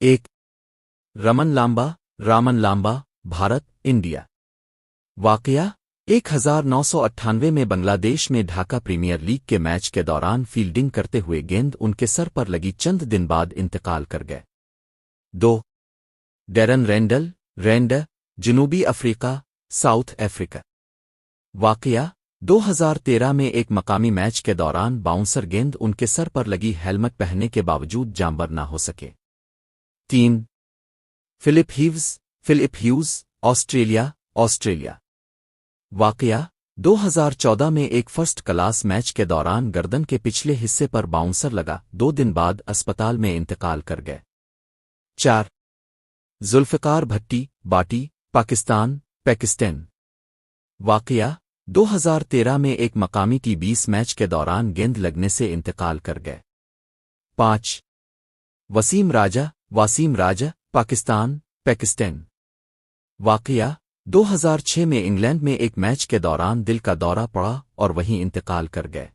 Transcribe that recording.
ایک Raman Lumumba, Bharat, India. واقعہ 1998 میں بنگلہ دیش میں ڈھاکہ پریمیئر لیگ کے میچ کے دوران فیلڈنگ کرتے ہوئے گیند ان کے سر پر لگی، چند دن بعد انتقال کر گئے۔ 2 ڈیرن رینڈر، جنوبی افریقہ، ساؤتھ افریقہ۔ واقعہ 2013 میں ایک مقامی میچ کے دوران باؤنسر گیند ان کے سر پر لگی، ہیلمٹ پہننے کے باوجود جامبر نہ ہو سکے۔ 3 فلپ ہیوز، آسٹریلیا۔ واقعہ 2014 میں ایک فرسٹ کلاس میچ کے دوران گردن کے پچھلے حصے پر باؤنسر لگا، 2 دن بعد اسپتال میں انتقال کر گئے۔ 4 ذوالفقار بھٹی، پاکستان۔ واقعہ 2013 میں ایک مقامی T20 میچ کے دوران گیند لگنے سے انتقال کر گئے۔ 5 وسیم راجہ، پاکستان۔ واقعہ 2006 میں انگلینڈ میں ایک میچ کے دوران دل کا دورہ پڑا اور وہیں انتقال کر گئے۔